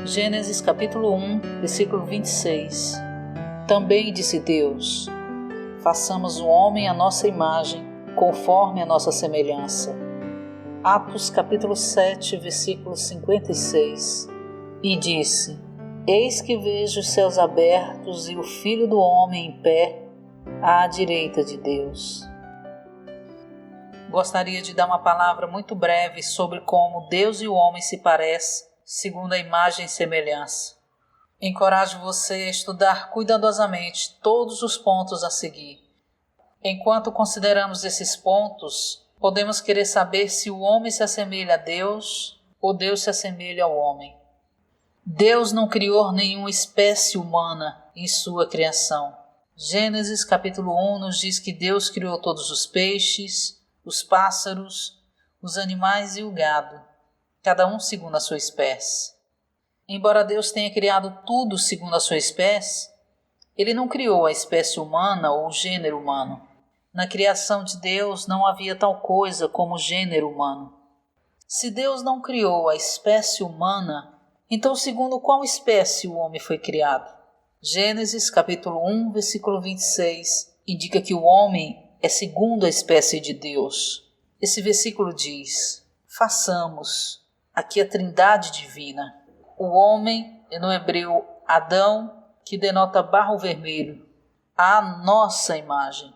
Gênesis capítulo 1, versículo 26. Também disse Deus: façamos o homem à nossa imagem, conforme a nossa semelhança. Atos capítulo 7, versículo 56. E disse: eis que vejo os céus abertos e o Filho do homem em pé à direita de Deus. Gostaria de dar uma palavra muito breve sobre como Deus e o homem se parecem, segundo a imagem e semelhança. Encorajo você a estudar cuidadosamente todos os pontos a seguir. Enquanto consideramos esses pontos, podemos querer saber se o homem se assemelha a Deus ou Deus se assemelha ao homem. Deus não criou nenhuma espécie humana em sua criação. Gênesis capítulo 1 nos diz que Deus criou todos os peixes, os pássaros, os animais e o gado, cada um segundo a sua espécie. Embora Deus tenha criado tudo segundo a sua espécie, Ele não criou a espécie humana ou o gênero humano. Na criação de Deus não havia tal coisa como gênero humano. Se Deus não criou a espécie humana, então segundo qual espécie o homem foi criado? Gênesis capítulo 1, versículo 26, indica que o homem é segundo a espécie de Deus. Esse versículo diz: façamos, aqui a trindade divina. O homem, no hebreu Adão, que denota barro vermelho, a nossa imagem,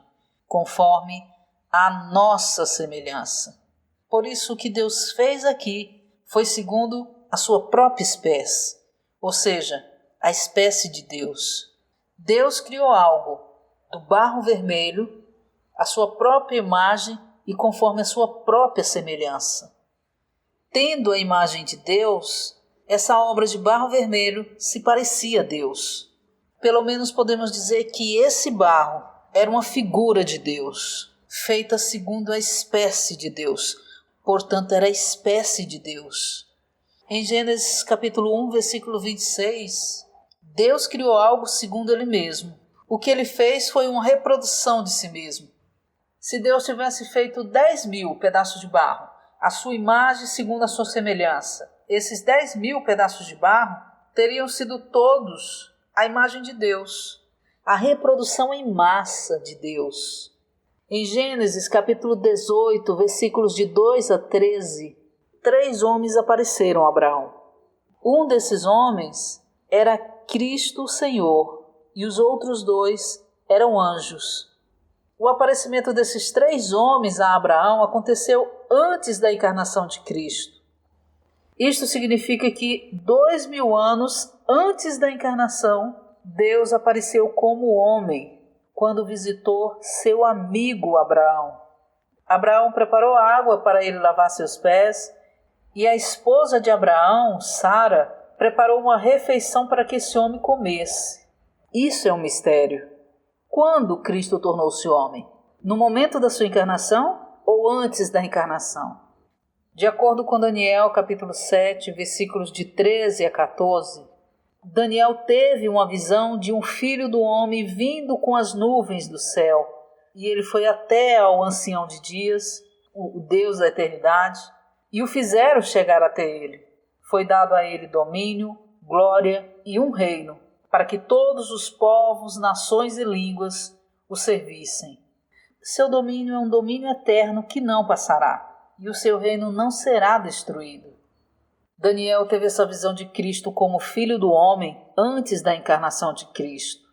conforme a nossa semelhança. Por isso o que Deus fez aqui foi segundo a sua própria espécie, ou seja, a espécie de Deus. Deus criou algo do barro vermelho, a sua própria imagem e conforme a sua própria semelhança. Tendo a imagem de Deus, essa obra de barro vermelho se parecia a Deus. Pelo menos podemos dizer que esse barro era uma figura de Deus, feita segundo a espécie de Deus, portanto era a espécie de Deus. Em Gênesis capítulo 1, versículo 26, Deus criou algo segundo Ele mesmo. O que Ele fez foi uma reprodução de si mesmo. Se Deus tivesse feito 10.000 pedaços de barro, a sua imagem segundo a sua semelhança, esses 10.000 pedaços de barro teriam sido todos a imagem de Deus, a reprodução em massa de Deus. Em Gênesis capítulo 18, versículos de 2 a 13, 3 homens apareceram a Abraão. Um desses homens era Cristo o Senhor e os outros 2 eram anjos. O aparecimento desses 3 homens a Abraão aconteceu antes da encarnação de Cristo. Isto significa que 2.000 anos antes da encarnação, Deus apareceu como homem quando visitou seu amigo Abraão. Abraão preparou água para ele lavar seus pés e a esposa de Abraão, Sara, preparou uma refeição para que esse homem comesse. Isso é um mistério. Quando Cristo tornou-se homem? No momento da sua encarnação ou antes da encarnação? De acordo com Daniel capítulo 7, versículos de 13 a 14, Daniel teve uma visão de um filho do homem vindo com as nuvens do céu, e ele foi até ao ancião de dias, o Deus da eternidade, e o fizeram chegar até ele. Foi dado a ele domínio, glória e um reino, para que todos os povos, nações e línguas o servissem. Seu domínio é um domínio eterno que não passará, e o seu reino não será destruído. Daniel teve essa visão de Cristo como filho do homem antes da encarnação de Cristo.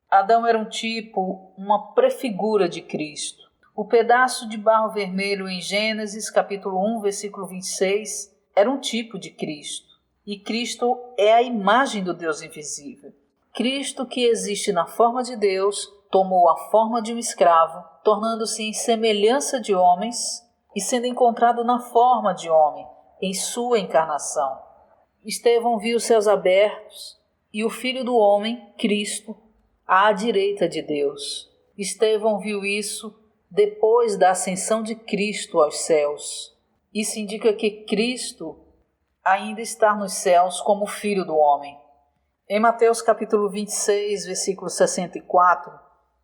Adão era um tipo, uma prefigura de Cristo. O pedaço de barro vermelho em Gênesis capítulo 1, versículo 26, era um tipo de Cristo. E Cristo é a imagem do Deus invisível. Cristo, que existe na forma de Deus, tomou a forma de um escravo, tornando-se em semelhança de homens e sendo encontrado na forma de homem, em sua encarnação. Estevão viu os céus abertos e o Filho do homem, Cristo, à direita de Deus. Estevão viu isso depois da ascensão de Cristo aos céus. Isso indica que Cristo ainda está nos céus como Filho do homem. Em Mateus capítulo 26, versículo 64,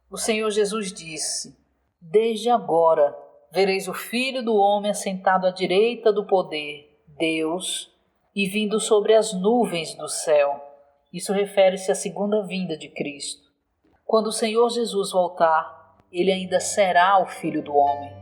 o Senhor Jesus disse: desde agora vereis o Filho do homem assentado à direita do poder, Deus, e vindo sobre as nuvens do céu. Isso refere-se à segunda vinda de Cristo. Quando o Senhor Jesus voltar, ele ainda será o Filho do Homem.